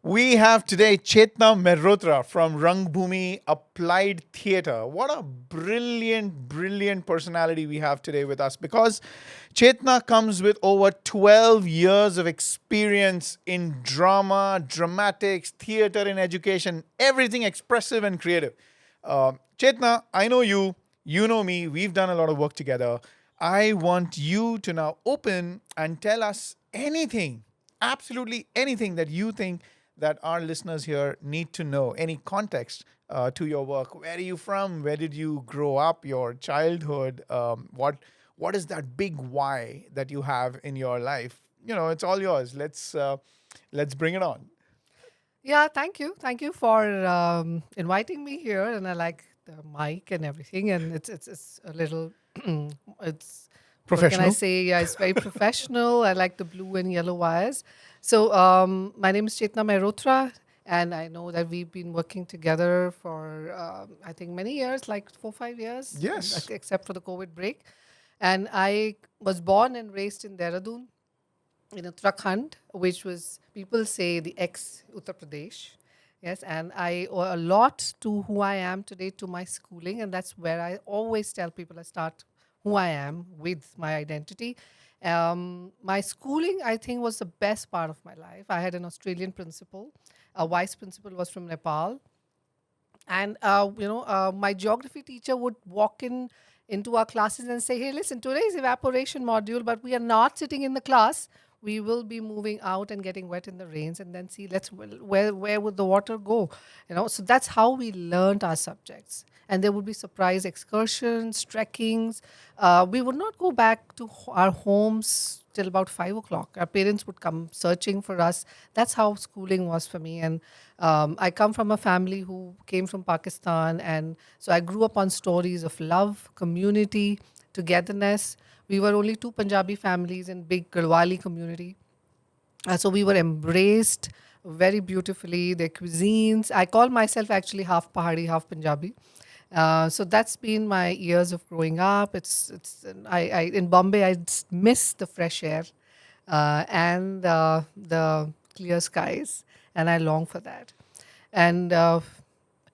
We have today Chetna Mehrotra from Rangbhumi Applied Theatre. What a brilliant personality we have today with us because Chetna comes with over 12 years of experience in drama, dramatics, theatre, and education, everything expressive and creative. Chetna, I know you, you know me, we've done a lot of work together. I want you to now open and tell us anything, absolutely anything that you think that our listeners here need to know, any context to your work. Where are you from? Where did you grow up? Your childhood? What is that big why that you have in your life? It's all yours. Let's bring it on. Yeah, thank you. Thank you for inviting me here, and I like the mic and everything. And it's a little, it's what can I Professional. say? Yeah, it's very professional. I like the blue and yellow wires. So my name is Chetna Mehrotra, and I know that we've been working together for I think many years, like 4 5 years, Yes. except for the COVID break. And I was born and raised in Dehradun, in Uttarakhand, which was, people say, the ex Uttar Pradesh. Yes, and I owe a lot to who I am today to my schooling, and that's where I always tell people I start who I am with my identity. My schooling, I think, was the best part of my life. I had an Australian principal, a vice principal was from Nepal, and my geography teacher would walk into our classes and say, hey, listen, today is evaporation module, but we are not sitting in the class. We will be moving out and getting wet in the rains, and then see, where would the water go. So that's how we learned our subjects. And there would be surprise excursions, trekkings. We would not go back to our homes till about 5 o'clock. Our parents would come searching for us. That's how schooling was for me. And I come from a family who came from Pakistan. And so I grew up on stories of love, community, togetherness. We were only two Punjabi families in big Garhwali community. So we were embraced very beautifully. Their cuisines. I call myself actually half Pahadi, half Punjabi. So that's been my years of growing up. I in Bombay. Miss the fresh air and the clear skies, and I long for that. And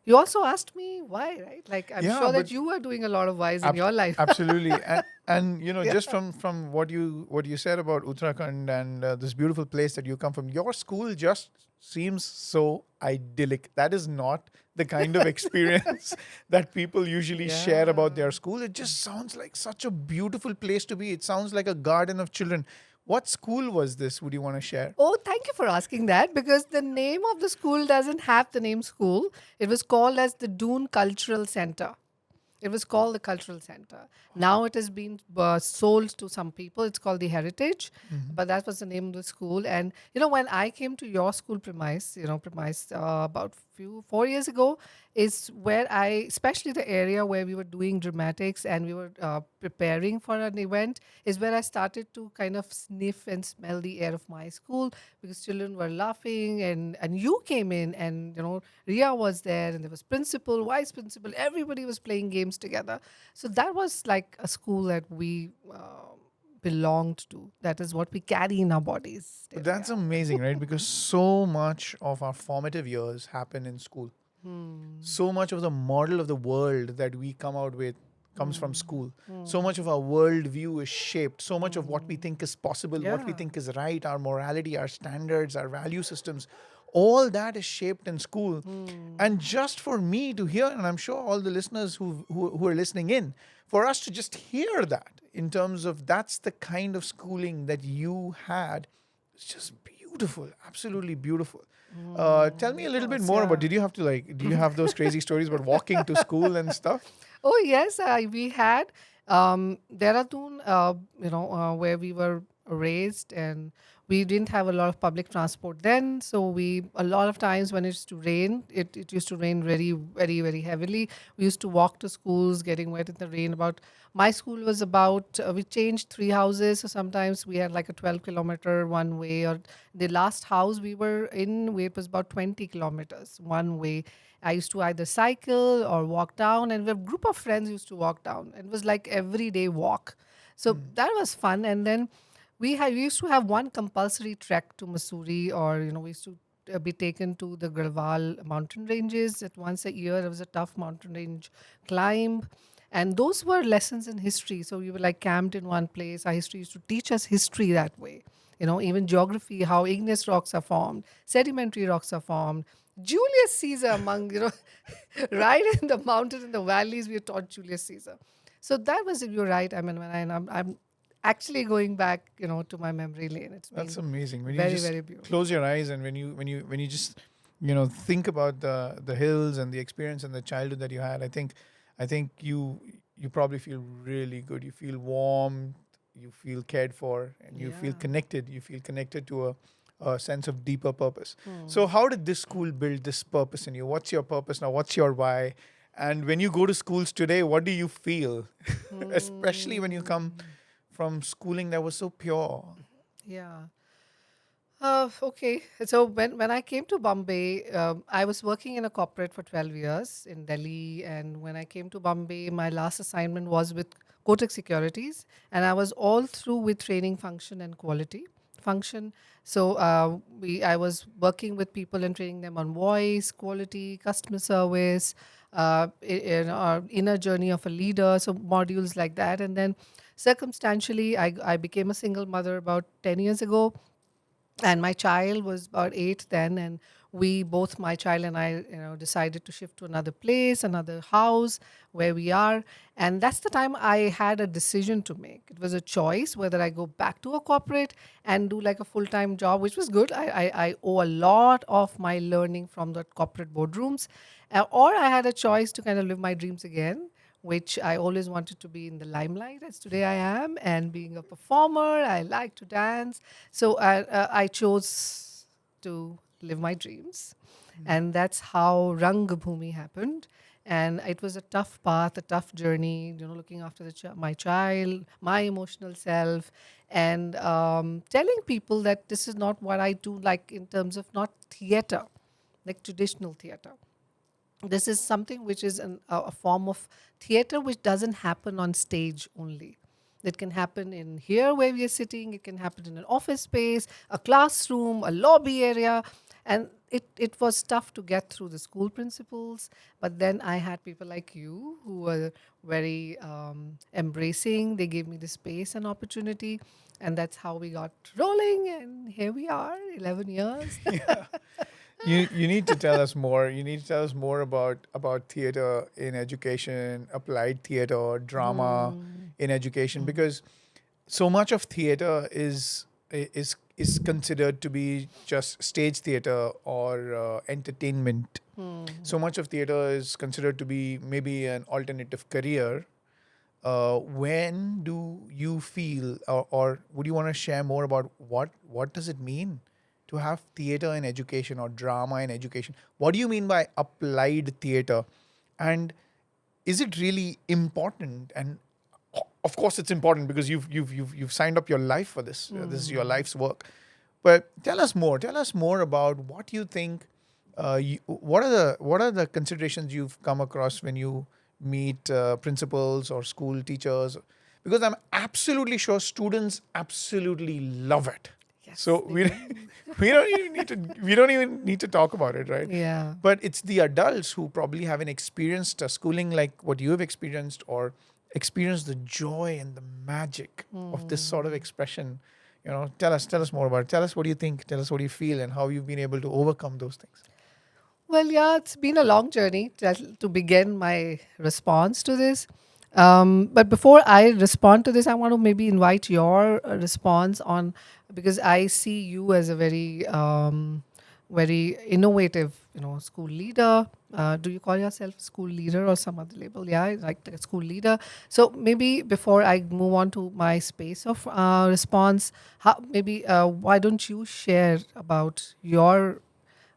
you also asked me why, right? Like, I'm Yeah, sure but that you are doing a lot of whys in Ab- your life. absolutely, and Yeah. just from what you said about Uttarakhand and this beautiful place that you come from, your school just seems so idyllic. That is not the kind of experience that people usually share about Yeah. their school. It just sounds like such a beautiful place to be. It sounds like a garden of children. What school was this? Would you want to share? Oh, thank you for asking that, because the name of the school doesn't have the name school. It was called as the Doon Cultural Center. It was called the Cultural Center. Now it has been sold to some people. It's called the Heritage, Mhm. but that was the name of the school. And when I came to your school premise about few 4 years ago, is where especially the area where we were doing dramatics and we were preparing for an event, is where I started to kind of sniff and smell the air of my school, because children were laughing, and you came in, and Ria was there, and there was principal, vice principal, everybody was playing games together. So that was like a school that we belonged to. That is what we carry in our bodies still. That's Yeah. amazing, right? Because so much of our formative years happen in school. Hmm. So much of the model of the world that we come out with comes from Hmm. school. So Hmm. much of our worldview is shaped. So much of what we Hmm. think is possible, what we Yeah. think is right, our morality, our standards, our value systems, all that is shaped in school. Hmm. And just for me to hear, and I'm sure all the listeners who are listening in, for us to just hear that in terms of that's the kind of schooling that you had, it's just beautiful, absolutely beautiful. Tell me a It little bit was, more about. yeah. Did you have to do you have those crazy stories about walking to school and stuff? Oh yes, we had Dehradun, where we were raised, and we didn't have a lot of public transport then. So a lot of times when it used to rain, it used to rain very, very, very heavily. We used to walk to schools, getting wet in the rain. My school was about, we changed three houses, so sometimes we had like a 12-kilometer one way, or the last house we were in, it was about 20 kilometers one way. I used to either cycle or walk down, and a group of friends used to walk down. It was like everyday walk. So that was fun. And then we used to have one compulsory trek to Missouri, or we used to be taken to the Garhwal mountain ranges. At once a year, it was a tough mountain range climb. And those were lessons in history. So we were like camped in one place. Our history used to teach us history that way. Even geography, how igneous rocks are formed, sedimentary rocks are formed. Julius Caesar among, right in the mountains in the valleys, we are taught Julius Caesar. So that was, you're right. I mean, I'm actually going back, to my memory lane. It's That's been amazing. When you very, just very beautiful. close your eyes and when you just think about the hills and the experience and the childhood that you had, I think you probably feel really good. You feel warm, you feel cared for, and you feel Yeah. connected. You feel connected to a sense of deeper purpose. So how did this school build this purpose in you? What's your purpose now? What's your why? And when you go to schools today, what do you feel? Especially when you come from schooling that was so pure. Yeah. Okay. So when I came to Bombay, I was working in a corporate for 12 years in Delhi. And when I came to Bombay, my last assignment was with Kotak Securities. And I was all through with training function and quality function. So I was working with people and training them on voice, quality, customer service, in our inner journey of a leader. So modules like that. And then circumstantially, I became a single mother about 10 years ago, and my child was about 8 then, and we both, my child and I, decided to shift to another place, another house where we are. And that's the time I had a decision to make. It was a choice whether I go back to a corporate and do like a full-time job, which was good. I owe a lot of my learning from the corporate boardrooms, or I had a choice to kind of live my dreams again, which I always wanted to be in the limelight, as today I am, and being a performer. I like to dance. So I chose to live my dreams. And that's how Rangbhumi happened. And it was a tough path, a tough journey, looking after my child, my emotional self, and telling people that this is not what I do, like in terms of not theater, like traditional theater. This is something which is a form of theater which doesn't happen on stage only. It can happen in here where we are sitting, it can happen in an office space, a classroom, a lobby area. And it was tough to get through the school principals. But then I had people like you who were very embracing. They gave me the space and opportunity. And that's how we got rolling. And here we are, 11 years. You need to tell us more. You need to tell us more about theater in education, applied theater, drama in education, because so much of theater is considered to be just stage theater or entertainment. So much of theater is considered to be maybe an alternative career. When do you feel, or would you want to share more about what does it mean to have theater in education or drama in education? What do you mean by applied theater? And is it really important? And of course, it's important because you've signed up your life for this. This is your life's work. But tell us more. Tell us more about what you think. What are the considerations you've come across when you meet principals or school teachers? Because I'm absolutely sure students absolutely love it. Yes, So they we don't even need to talk about it, right? Yeah. But it's the adults who probably haven't experienced a schooling like what you have experienced, or experienced the joy and the magic of this sort of expression. Tell us more about it. Tell us what you think. Tell us what you feel, and how you've been able to overcome those things. Well, yeah, it's been a long journey to begin my response to this. But before I respond to this, I want to maybe invite your response on, because I see you as a very innovative, school leader. Do you call yourself school leader or some other label? Yeah, like a school leader. So maybe before I move on to my space of response, why don't you share about your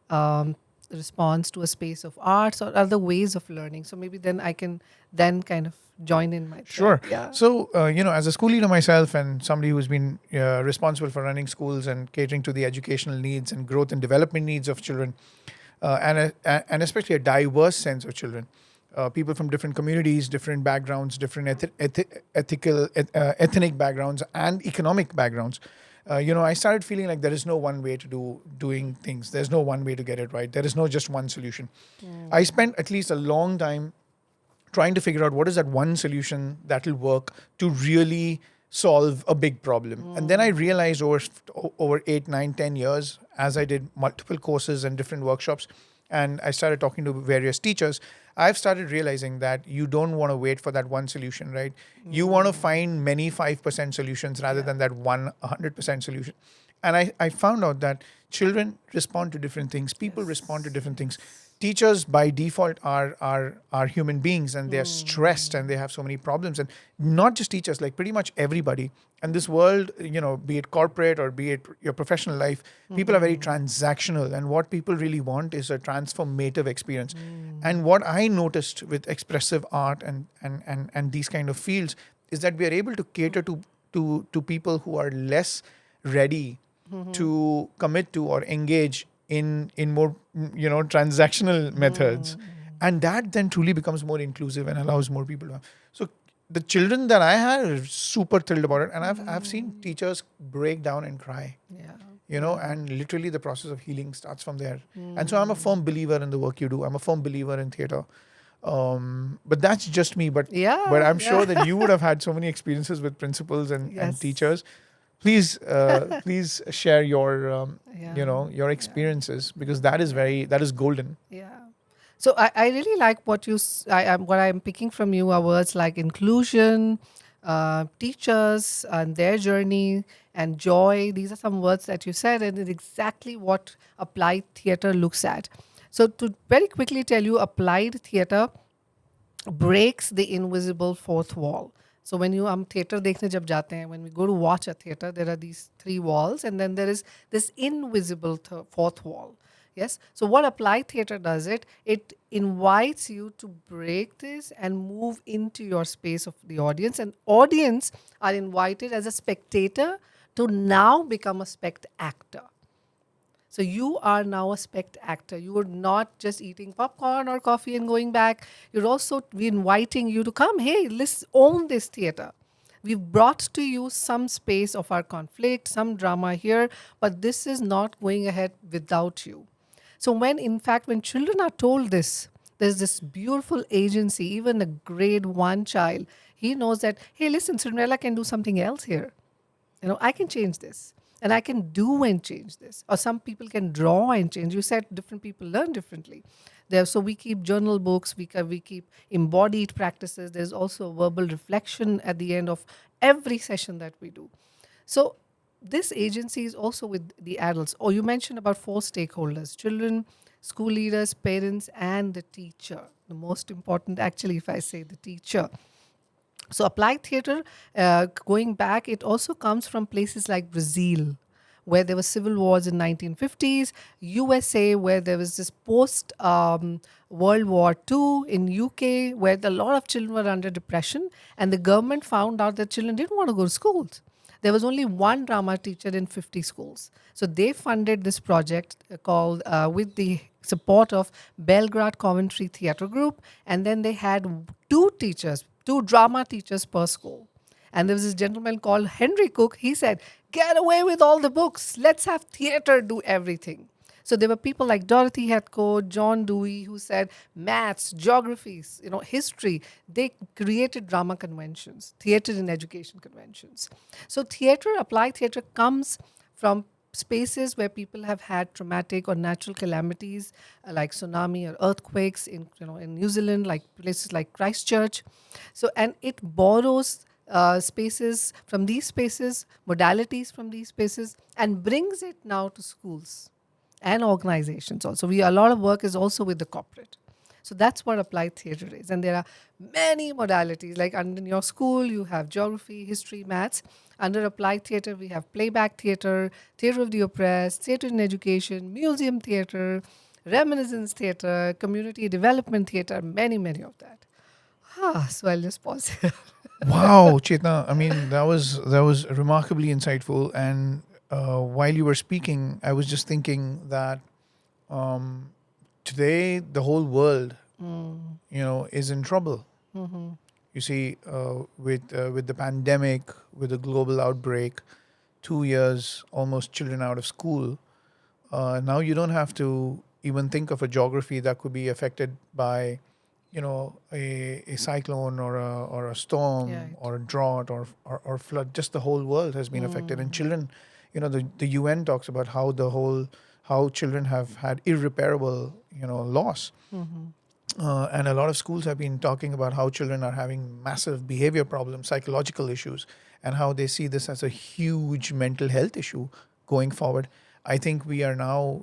um, response to a space of arts or other ways of learning? So maybe then I can then kind of join in my thread. Sure. Yeah. So, as a school leader myself and somebody who's been responsible for running schools and catering to the educational needs and growth and development needs of children, and especially a diverse sense of children, people from different communities, different backgrounds, different ethnic backgrounds, and economic backgrounds. I started feeling like there is no one way to doing things. There's no one way to get it right. There is no just one solution. I spent at least a long time trying to figure out what is that one solution that will work to really solve a big problem. And then I realized over 8, 9, 10 years, as I did multiple courses and different workshops, and I started talking to various teachers, I've started realizing that you don't want to wait for that one solution, right? You want to find many 5% solutions rather than that 100% solution. And I found out that children respond to different things, people respond to different things. Teachers by default are human beings, and they're stressed and they have so many problems. And not just teachers, like pretty much everybody. And this world, be it corporate or be it your professional life, people are very transactional. And what people really want is a transformative experience. And what I noticed with expressive art and these kind of fields is that we are able to cater to people who are less ready to commit to or engage in more transactional methods, and that then truly becomes more inclusive and allows more people to have. So the children that I had are super thrilled about it, and I've seen teachers break down and cry, and literally the process of healing starts from there. And so I'm a firm believer in the work you do. I'm a firm believer in theater. But that's just me. But I'm sure that you would have had so many experiences with principals and teachers. Please share your your experiences, because that is golden. Yeah. So I really like what what I'm picking from you are words like inclusion, teachers and their journey, and joy. These are some words that you said, and it's exactly what applied theater looks at. So to very quickly tell you, applied theater breaks the invisible fourth wall. So when you theater dekhne jab jate hain, when we go to watch a theater, there are these three walls, and then there is this invisible fourth wall. Yes. So what applied theater does, it invites you to break this and move into your space of the audience, and audience are invited as a spectator to now become a spect actor. So you are now a spect actor. You are not just eating popcorn or coffee and going back. You're also inviting you to come, hey, let's own this theater. We've brought to you some space of our conflict, some drama here, but this is not going ahead without you. So in fact, when children are told this, there's this beautiful agency. Even a grade 1 child, he knows that, hey, listen, Cinderella can do something else here. I can change this. And I can do and change this. Or some people can draw and change. You said different people learn differently. So we keep journal books, we keep embodied practices. There's also a verbal reflection at the end of every session that we do. So this agency is also with the adults. Oh, you mentioned about 4 stakeholders: children, school leaders, parents, and the teacher. The most important, actually, if I say the teacher. So applied theater, going back, it also comes from places like Brazil, where there were civil wars in 1950s, USA, where there was this post World War II, in UK, where a lot of children were under depression, and the government found out that children didn't want to go to schools. There was only one drama teacher in 50 schools. So they funded this project called, with the support of Belgrade Coventry Theatre Group, and then they had 2 drama teachers per school. And there was this gentleman called Henry Cook. He said, get away with all the books. Let's have theater do everything. So there were people like Dorothy Hetko, John Dewey, who said maths, geographies, history. They created drama conventions, theater in education conventions. So applied theater comes from spaces where people have had traumatic or natural calamities like tsunami or earthquakes in New Zealand, like places like Christchurch. So, and it borrows spaces from these spaces, modalities from these spaces, and brings it now to schools and organizations also. A lot of work is also with the corporate. So that's what applied theater is. And there are many modalities. Like in your school, you have geography, history, maths. Under applied theater, we have playback theater, theater of the oppressed, theater in education, museum theater, reminiscence theater, community development theater, many, many of that. So I'll just pause here. Wow, Chetna. I mean, that was remarkably insightful. And while you were speaking, I was just thinking that today the whole world, is in trouble. You see, with the pandemic, with the global outbreak, 2 years almost children out of school, now you don't have to even think of a geography that could be affected by, a cyclone or a storm Right. or a drought or flood. Just the whole world has been affected, and children, the UN talks about how children have had irreparable loss. And a lot of schools have been talking about how children are having massive behavior problems, psychological issues, and how they see this as a huge mental health issue going forward. I think we are now,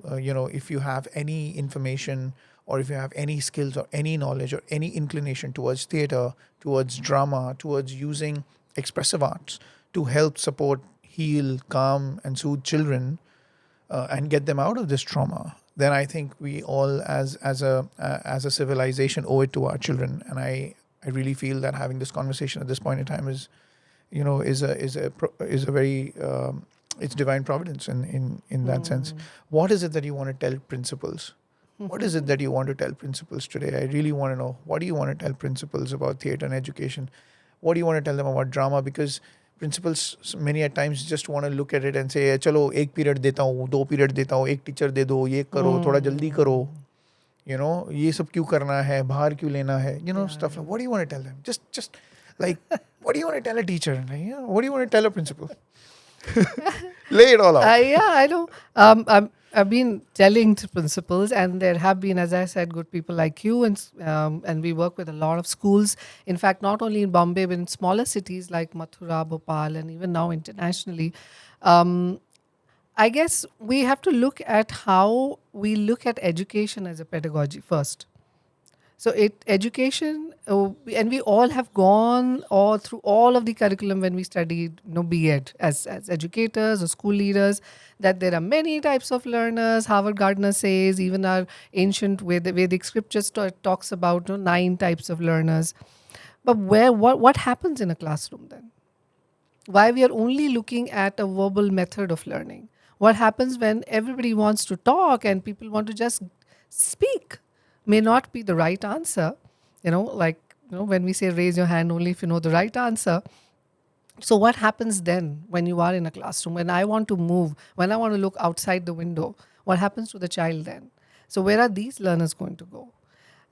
if you have any information or if you have any skills or any knowledge or any inclination towards theater, towards drama, towards using expressive arts to help support, heal, calm, and soothe children, and get them out of this trauma, then I think we all, as a civilization, owe it to our children. And I really feel that having this conversation at this point in time is a very it's divine providence in that sense. What is it that you want to tell principals? What is it that you want to tell principals today? I really want to know. What do you want to tell principals about theatre and education? What do you want to tell them about drama? Because principals many at times just want to look at it and say, चलो एक period देता हूँ, 2 period देता हूँ, एक teacher दे दो, ये करो, थोड़ा जल्दी करो, ये सब क्यों करना है, बाहर क्यों लेना है, stuff like. What do you want to tell them? Just like, what do you want to tell a teacher? Like, what do you want to tell a principal? Lay it all out. Yeah, I know. I've been telling to principals, and there have been, as I said, good people like you, and we work with a lot of schools. In fact, not only in Bombay, but in smaller cities like Mathura, Bhopal, and even now internationally. I guess we have to look at how we look at education as a pedagogy first. So education, and we all have gone all through all of the curriculum when we studied, B.Ed as educators or school leaders, that there are many types of learners. Harvard Gardner says, even our ancient Vedic scriptures talks about 9 types of learners. But what happens in a classroom then? Why we are only looking at a verbal method of learning? What happens when everybody wants to talk and people want to just speak? May not be the right answer, when we say raise your hand only if you know the right answer. So what happens then when you are in a classroom? When I want to move, when I want to look outside the window, what happens to the child then? So where are these learners going to go?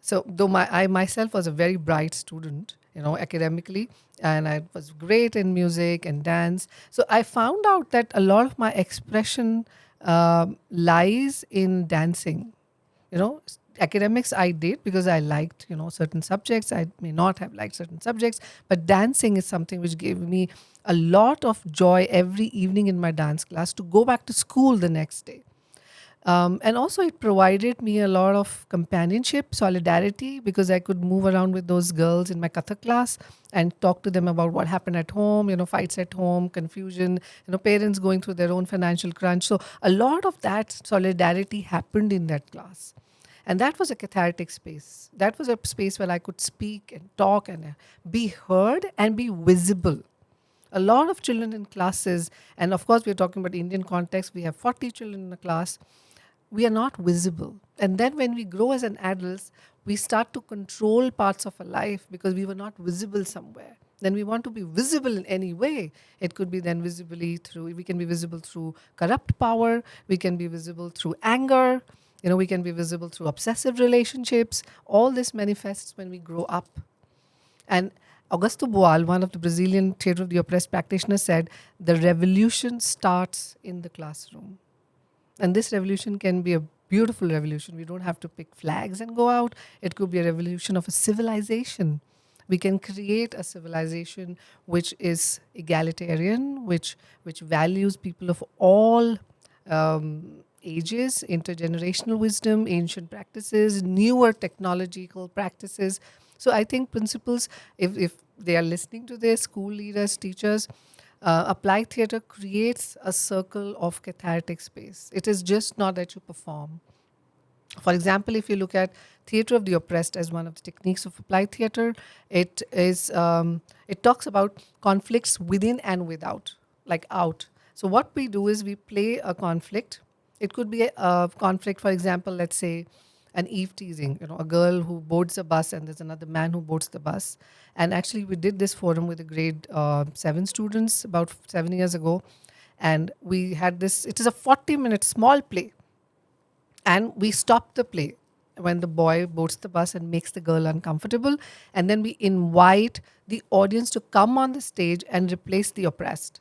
So though I myself was a very bright student, academically, and I was great in music and dance. So I found out that a lot of my expression lies in dancing. Academics I did because I liked, certain subjects. I may not have liked certain subjects, but dancing is something which gave me a lot of joy every evening in my dance class to go back to school the next day. And also it provided me a lot of companionship, solidarity, because I could move around with those girls in my Kathak class and talk to them about what happened at home, fights at home, confusion, parents going through their own financial crunch. So a lot of that solidarity happened in that class. And that was a cathartic space. That was a space where I could speak and talk and be heard and be visible. A lot of children in classes, and of course we're talking about Indian context, we have 40 children in a class, we are not visible. And then when we grow as an adults, we start to control parts of our life because we were not visible somewhere. Then we want to be visible in any way. It could be then we can be visible through corrupt power, we can be visible through anger, we can be visible through obsessive relationships. All this manifests when we grow up. And Augusto Boal, one of the Brazilian Theatre of the Oppressed practitioners, said, the revolution starts in the classroom. And this revolution can be a beautiful revolution. We don't have to pick flags and go out. It could be a revolution of a civilization. We can create a civilization which is egalitarian, which values people of all ages, intergenerational wisdom, ancient practices, newer technological practices. So I think principals, if they are listening to this, school leaders, teachers, Applied Theatre creates a circle of cathartic space. It is just not that you perform. For example, if you look at Theatre of the Oppressed as one of the techniques of Applied Theatre, it talks about conflicts within and without, like out. So what we do is we play a conflict. It could be a conflict, for example, let's say an eve teasing, a girl who boards a bus and there's another man who boards the bus. And actually we did this forum with the grade 7 students about 7 years ago. And we had this, it is a 40-minute small play. And we stop the play when the boy boards the bus and makes the girl uncomfortable. And then we invite the audience to come on the stage and replace the oppressed.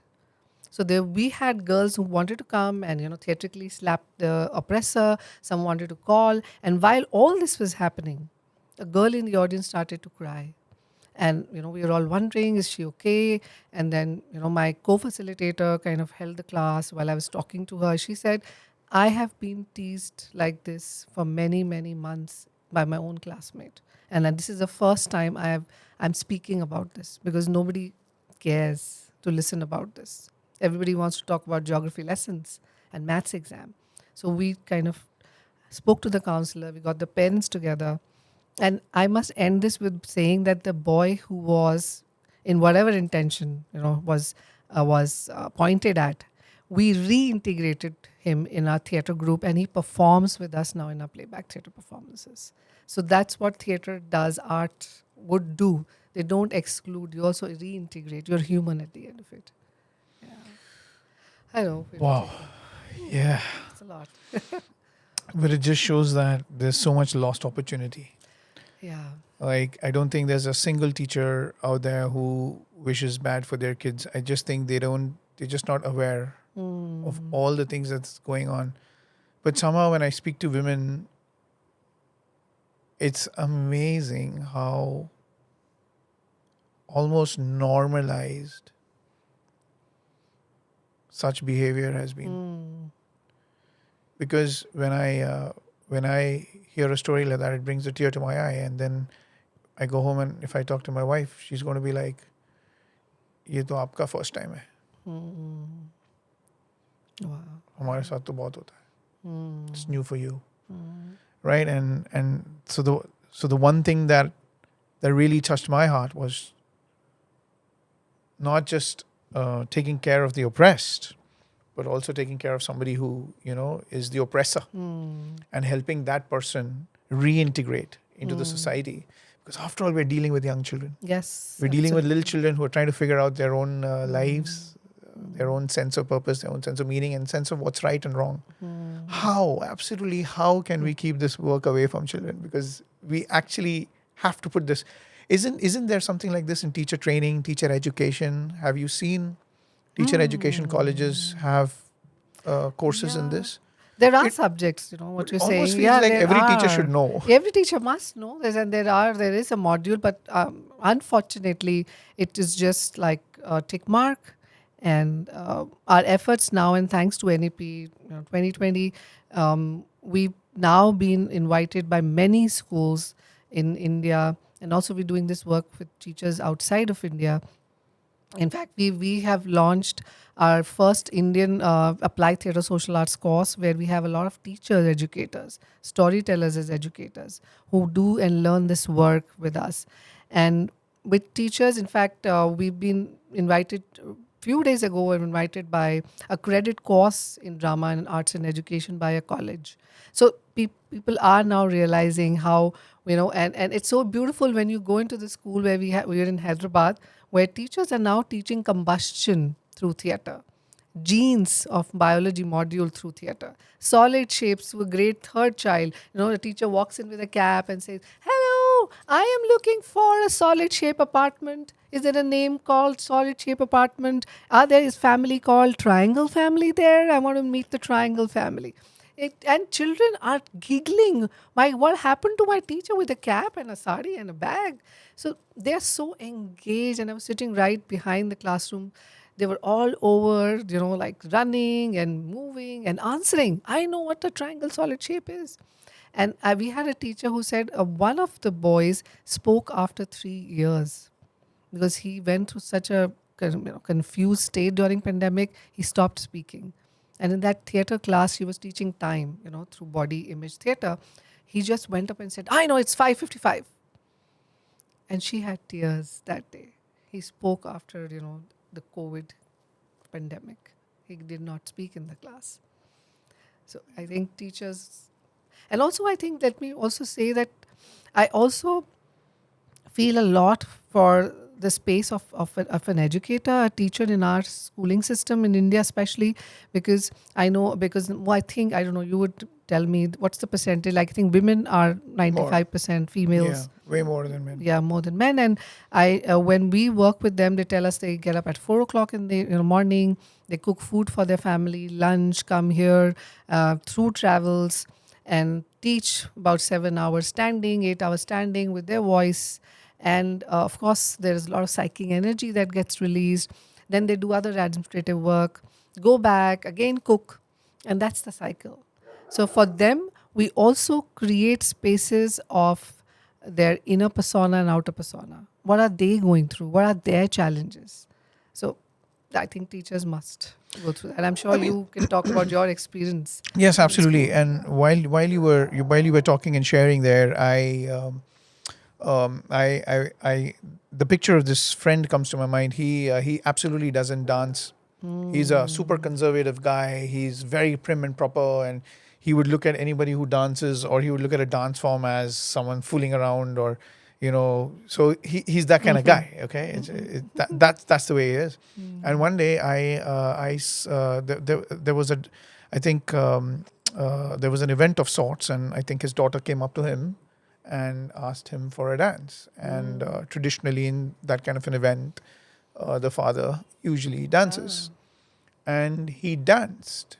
So there we had girls who wanted to come and theatrically slap the oppressor. Some wanted to call, and while all this was happening, a girl in the audience started to cry, and we were all wondering, is she okay? And then my co-facilitator kind of held the class while I was talking to her. She said, I have been teased like this for many months by my own classmate, and then this is the first time I'm speaking about this because nobody cares to listen about this. Everybody wants to talk about geography lessons and maths exam. So we kind of spoke to the counselor, we got the parents together. And I must end this with saying that the boy who was, in whatever intention, was pointed at, we reintegrated him in our theatre group, and he performs with us now in our playback theatre performances. So that's what theatre does, art would do. They don't exclude, you also reintegrate. You're human at the end of it. Yeah. I know. Wow. Yeah. It's a lot. But it just shows that there's so much lost opportunity. Yeah. Like, I don't think there's a single teacher out there who wishes bad for their kids. I just think they're just not aware of all the things that's going on. But somehow when I speak to women, it's amazing how almost normalized such behavior has been. Because when I hear a story like that, it brings a tear to my eye. And then I go home, and if I talk to my wife, she's going to be like, "ये तो आपका first time है. Wow. हमारे साथ तो बहुत होता है. It's new for you." Right? And so the one thing that really touched my heart was not just taking care of the oppressed, but also taking care of somebody who, is the oppressor, and helping that person reintegrate into the society. Because after all, we're dealing with young children. Yes. We're dealing with little children who are trying to figure out their own lives, their own sense of purpose, their own sense of meaning, and sense of what's right and wrong. How can we keep this work away from children? Because we actually have to put this. Isn't there something like this in teacher training, teacher education? Have you seen teacher education colleges have courses in this? There are subjects, what you're saying. Almost feels like every teacher should know. Every teacher must know. There is a module, but unfortunately, it is just like a tick mark. And our efforts now, and thanks to NEP 2020, we've now been invited by many schools in India, and also we're doing this work with teachers outside of India. In fact, we have launched our first Indian Applied Theatre Social Arts course, where we have a lot of teachers, educators, storytellers as educators who do and learn this work with us. And with teachers, in fact, we've been invited, a few days ago, we were invited by a credit course in drama and arts and education by a college. So people are now realizing how, and it's so beautiful when you go into the school where we're in Hyderabad, where teachers are now teaching combustion through theatre, genes of biology module through theatre, solid shapes to a grade third child. The teacher walks in with a cap and says, "Hello, I am looking for a solid shape apartment. Is there a name called solid shape apartment? There is family called triangle family there? I want to meet the triangle family." And children are giggling. What happened to my teacher with a cap and a sari and a bag? So they're so engaged, and I was sitting right behind the classroom. They were all over, like running and moving and answering. I know what a triangle solid shape is. And we had a teacher who said one of the boys spoke after 3 years because he went through such a confused state during pandemic. He stopped speaking. And in that theatre class, she was teaching time, through body image theatre. He just went up and said, "I know, it's 5:55. And she had tears that day. He spoke after, the COVID pandemic. He did not speak in the class. So I think teachers, and also I think, let me also say that I also feel a lot for the space of an educator, a teacher in our schooling system in India, especially because I know, because I think, I don't know, you would tell me what's the percentage. Like, I think women are More. 95% Yeah, females. way more than men. Yeah, more than men. And when we work with them, they tell us they get up at 4 o'clock in the morning. They cook food for their family, lunch, come here through travels, and teach about 7 hours standing, 8 hours standing with their voice. And of course, there is a lot of psychic energy that gets released. Then they do other administrative work, go back, again cook, and that's the cycle. So for them, we also create spaces of their inner persona and outer persona. What are they going through? What are their challenges? So I think teachers must go through that. And I'm sure you can talk about your experience. Yes, absolutely. And while you were talking and sharing there, I the picture of this friend comes to my mind. He absolutely doesn't dance. He's a super conservative guy. He's very prim and proper, and he would look at anybody who dances, or he would look at a dance form as someone fooling around, or So he's that kind of guy. Okay, that's the way he is. And one day there was I think there was an event of sorts, and I think his daughter came up to him and asked him for a dance. And traditionally, in that kind of an event, the father usually dances, and he danced.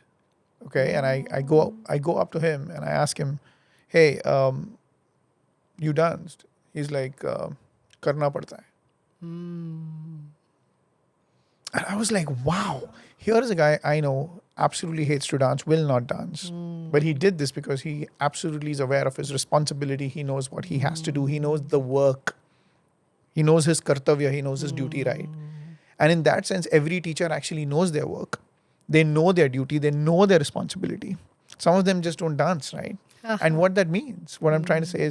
Okay, and I go up to him and I ask him, "Hey, you danced?" He's like, "Karna padta hai." And I was like, wow, here is a guy I know absolutely hates to dance, will not dance. But he did this because he absolutely is aware of his responsibility. He knows what he has to do. He knows the work. He knows his kartavya. He knows his duty, right? And in that sense, every teacher actually knows their work. They know their duty. They know their responsibility. Some of them just don't dance, right? And what that means, what I'm trying to say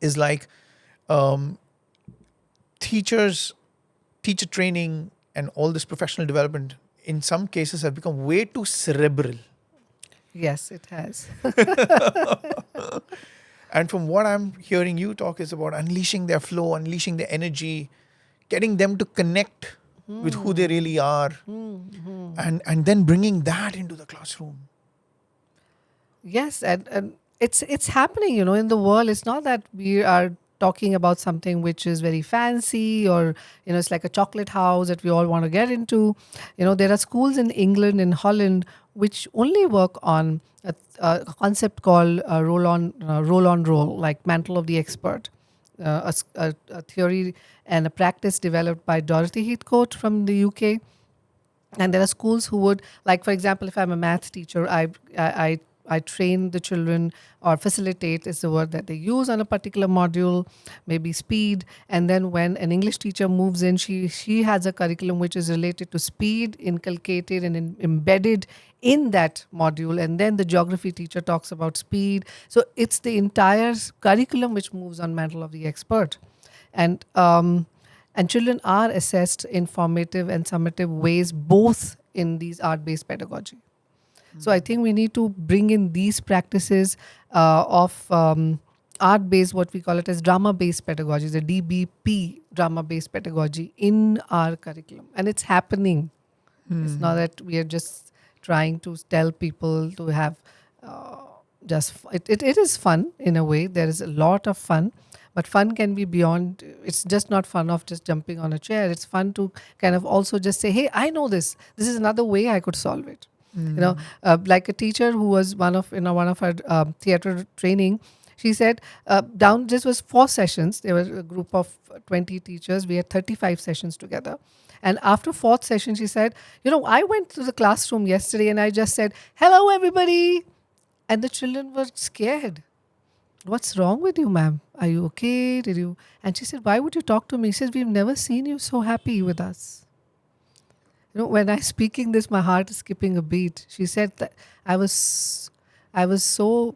is like teacher training and all this professional development in some cases have become way too cerebral. Yes, it has. And from what I'm hearing you talk is about unleashing their flow, unleashing their energy, getting them to connect with who they really are, and then bringing that into the classroom. Yes, and it's happening, in the world. It's not that we are talking about something which is very fancy, or it's like a chocolate house that we all want to get into. There are schools in England, in Holland, which only work on a concept called roll, like mantle of the expert, a theory and a practice developed by Dorothy Heathcote from the UK. And there are schools who would, like, for example, if I'm a math teacher, I train the children, or facilitate is the word that they use, on a particular module, maybe speed. And then when an English teacher moves in, she has a curriculum which is related to speed, inculcated and embedded in that module. And then the geography teacher talks about speed. So it's the entire curriculum which moves on mantle of the expert. And children are assessed in formative and summative ways, both in these art-based pedagogy. So I think we need to bring in these practices of art-based, what we call it as drama-based pedagogy, the DBP, drama-based pedagogy, in our curriculum. And it's happening. It's not that we are just trying to tell people to have it is fun in a way. There is a lot of fun. But fun can be beyond, it's just not fun of just jumping on a chair. It's fun to kind of also just say, hey, I know this. This is another way I could solve it. Like a teacher who was one of our theater training, she said, this was 4 sessions. There was a group of 20 teachers. We had 35 sessions together. And after 4th session, she said, I went to the classroom yesterday and I just said, hello, everybody. And the children were scared. What's wrong with you, ma'am? Are you okay? And she said, why would you talk to me? She says, we've never seen you so happy with us. When I'm speaking this, my heart is skipping a beat. She said that I was so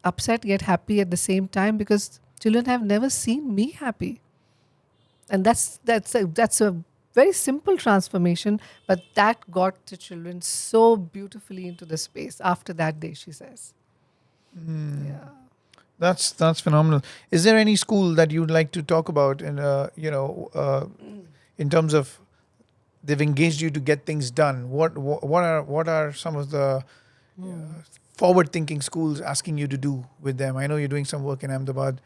upset yet happy at the same time, because children have never seen me happy. And that's a very simple transformation, but that got the children so beautifully into the space after that day, she says. Yeah. That's phenomenal. Is there any school that you'd like to talk about in terms of they've engaged you to get things done? What are some of the forward-thinking schools asking you to do with them? I know you're doing some work in Ahmedabad.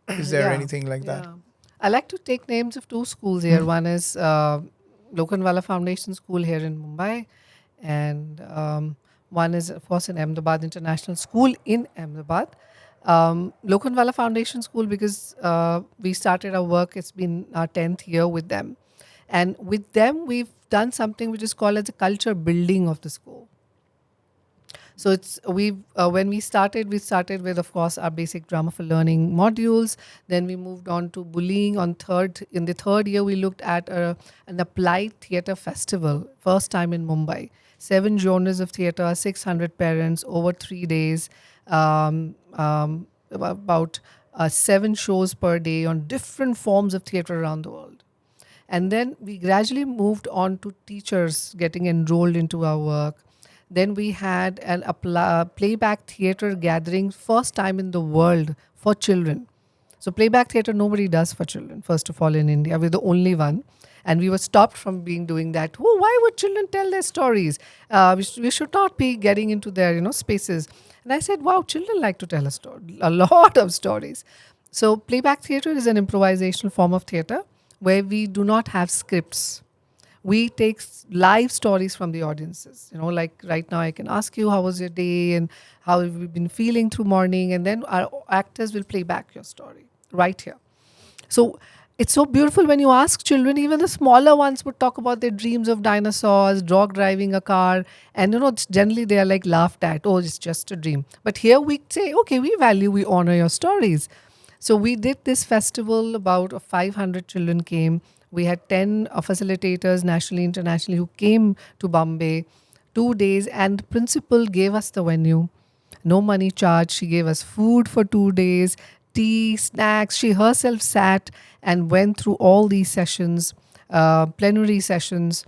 Is there Yeah, anything like that? yeah. I like to take names of two schools here. One is Lokanwala Foundation School here in Mumbai, and one is, of course, in Ahmedabad International School in Ahmedabad. Lokanwala Foundation School, because we started our work, it's been our 10th year with them. And with them, we've done something which is called as the culture building of the school. So it's when we started with, of course, our basic drama for learning modules. Then we moved on to bullying. In the third year, we looked at an applied theatre festival, first time in Mumbai. 7 genres of theatre, 600 parents over 3 days, about 7 shows per day on different forms of theatre around the world. And then we gradually moved on to teachers getting enrolled into our work. Then we had a playback theater gathering, first time in the world for children. So playback theater nobody does for children. First of all, in India, we're the only one, and we were stopped from doing that. Oh, why would children tell their stories? We should not be getting into their spaces. And I said, wow, children like to tell a lot of stories. So playback theater is an improvisational form of theater where we do not have scripts. We take live stories from the audiences. Like right now, I can ask you, how was your day and how have you been feeling through morning? And then our actors will play back your story right here. So it's so beautiful when you ask children, even the smaller ones would talk about their dreams of dinosaurs, dog driving a car. And, generally they are like laughed at. Oh, it's just a dream. But here we say, okay, we honor your stories. So we did this festival, about 500 children came. We had 10 facilitators nationally, internationally who came to Bombay, 2 days, and the principal gave us the venue. No money charged. She gave us food for 2 days, tea, snacks. She herself sat and went through all these sessions, plenary sessions.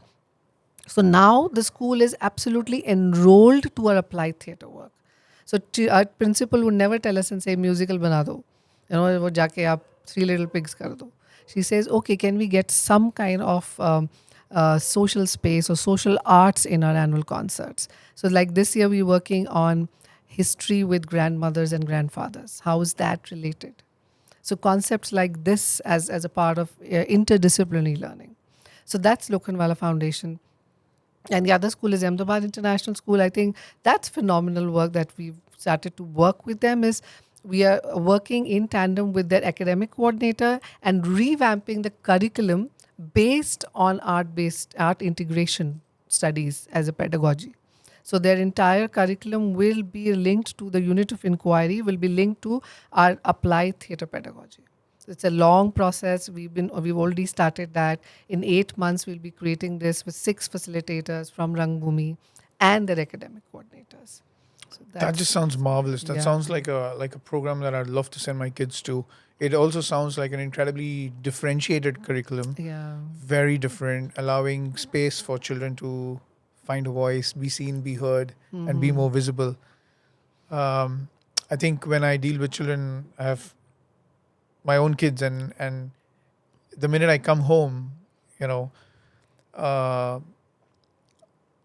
So now the school is absolutely enrolled to our applied theatre work. So our principal would never tell us and say musical bana do. वो जाके आप Three Little Pigs कर दो. She says, okay, can we get some kind of social space or social arts in our annual concerts? So like this year we're working on history with grandmothers and grandfathers. How is that related? So concepts like this as a part of interdisciplinary learning. So that's Lokanwala Foundation. And the other school is Ahmedabad International School. I think that's phenomenal work that we've started to work with them. Is we are working in tandem with their academic coordinator and revamping the curriculum based on art integration studies as a pedagogy. So their entire curriculum will be linked to the unit of inquiry, will be linked to our applied theatre pedagogy. It's a long process. We've already started that. In 8 months, we'll be creating this with 6 facilitators from Rangbhumi and their academic coordinators. So That just sounds marvelous. That sounds like a program that I'd love to send my kids to. It also sounds like an incredibly differentiated curriculum. Yeah. Very different, allowing space for children to find a voice, be seen, be heard, and be more visible. I think when I deal with children, I have my own kids, and the minute I come home, uh,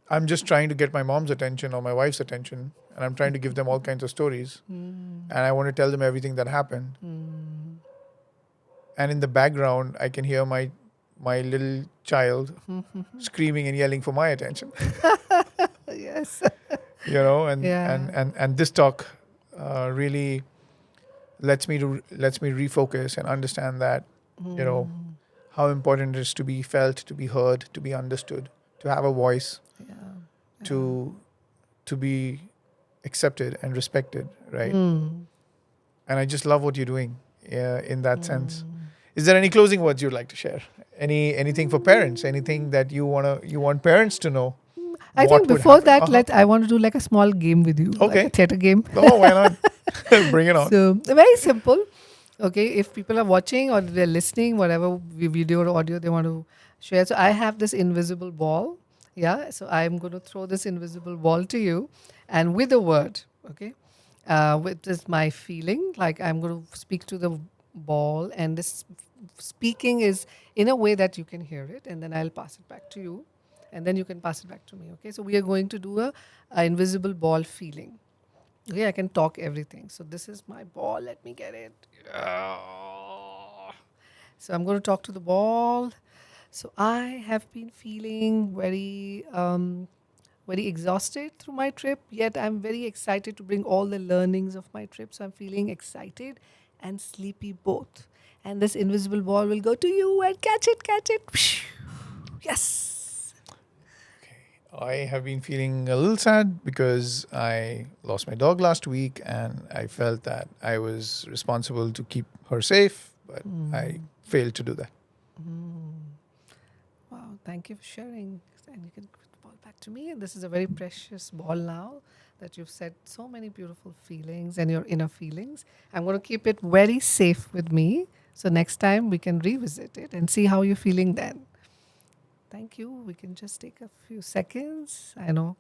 I'm just trying to get my mom's attention or my wife's attention, and I'm trying to give them all kinds of stories, and I want to tell them everything that happened. And in the background, I can hear my little child screaming and yelling for my attention. Yes. And this talk really lets me refocus and understand that how important it is to be felt, to be heard, to be understood, to have a voice, to be accepted and respected, right? And I just love what you're doing in that sense. Is there any closing words you'd like to share? Anything for parents? Anything that you want parents to know? I think before that, I want to do like a small game with you. Okay. Like a theatre game. Oh, why not? Bring it on. So very simple. Okay, if people are watching or they're listening, whatever video or audio they want to share. So I have this invisible ball. Yeah. So I'm going to throw this invisible ball to you, and with a word. Okay. which is my feeling. Like I'm going to speak to the ball, and this speaking is in a way that you can hear it, and then I'll pass it back to you, and then you can pass it back to me. Okay, so we are going to do a invisible ball feeling. Okay, I can talk everything. So this is my ball. Let me get it. So I'm going to talk to the ball. So I have been feeling very exhausted through my trip, yet I'm very excited to bring all the learnings of my trip. So I'm feeling excited and sleepy both. And this invisible ball will go to you and catch it, catch it. Yes. I have been feeling a little sad because I lost my dog last week and I felt that I was responsible to keep her safe, but I failed to do that. Wow, thank you for sharing. And you can put the ball back to me. And this is a very precious ball now that you've said so many beautiful feelings and your inner feelings. I'm going to keep it very safe with me. So next time we can revisit it and see how you're feeling then. Thank you. We can just take a few seconds. I know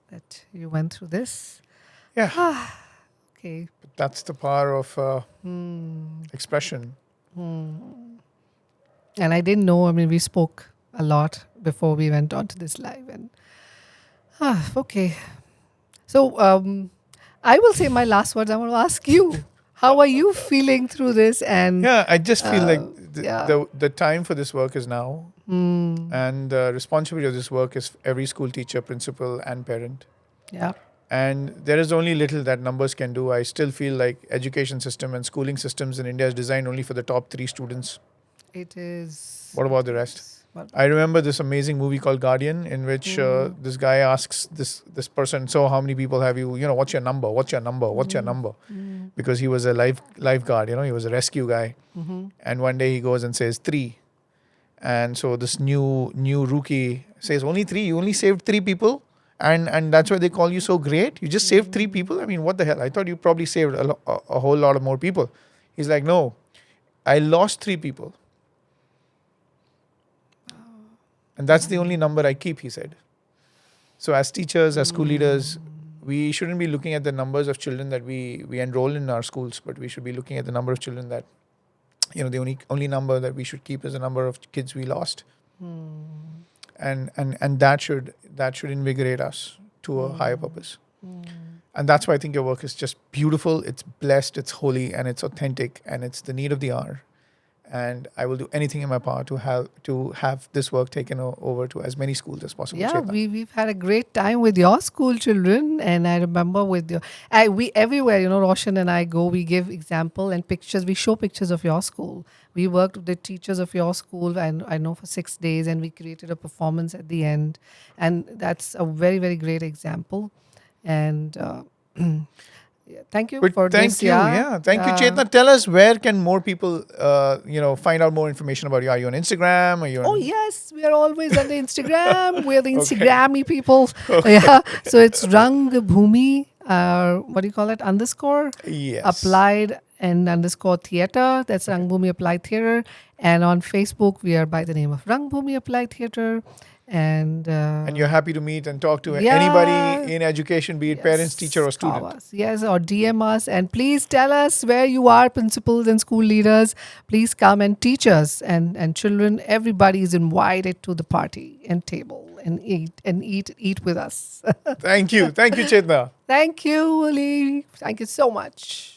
that you went through this. Yeah, Okay. but that's the power of expression. And I didn't know, I mean, we spoke a lot before we went on to this live. And okay. So I will say my last words. I want to ask you, how are you feeling through this? And Yeah, I just feel like yeah. the time for this work is now. And the responsibility of this work is every school teacher, principal, and parent. Yeah. And there is only little that numbers can do. I still feel like education system and schooling systems in India is designed only for the top 3 students. It is. What about the rest? What I remember this amazing movie called Guardian, in which this guy asks this person, "So how many people have you? What's your number? What's your number? What's your number?" Because he was a lifeguard. He was a rescue guy. And one day he goes and says 3, and so this new rookie says, "Only 3? You only saved 3 people?" And that's why they call you so great. You just saved 3 people. I mean, what the hell? I thought you probably saved a whole lot of more people. He's like, "No, I lost 3 people. And that's the only number I keep," he said. So as teachers, as school leaders, we shouldn't be looking at the numbers of children that we enroll in our schools, but we should be looking at the number of children that, the only number that we should keep is the number of kids we lost. And that should invigorate us to a higher purpose. And that's why I think your work is just beautiful. It's blessed, it's holy, and it's authentic, and it's the need of the hour. And I will do anything in my power to have this work taken over to as many schools as possible. Yeah, Chetna. we've had a great time with your school children, and I remember with your, we everywhere, Roshan and I go, we give example and pictures, we show pictures of your school. We worked with the teachers of your school, and I know for 6 days, and we created a performance at the end, and that's a very, very great example. And yeah, thank you But for thank this. you. Yeah. Thank you, Chetna. Tell us, where can more people, find out more information about you? Are you on Instagram? Are you on... Oh yes, we are always on the Instagram. We're the Okay. Instagrammy people. Yeah. So it's Rangbhumi, what do you call it? Underscore Yes. applied and underscore theater. That's Rangbhumi Applied Theater. And on Facebook, we are by the name of Rangbhumi Applied Theater. And And you're happy to meet and talk to Yeah. anybody in education, be it parents, teacher, or call student. us. Yes, or DM us. And please tell us where you are, principals and school leaders. Please come and teach us. And children, everybody is invited to the party and table and eat with us. Thank you. Thank you, Chetna. Thank you, Ali. Thank you so much.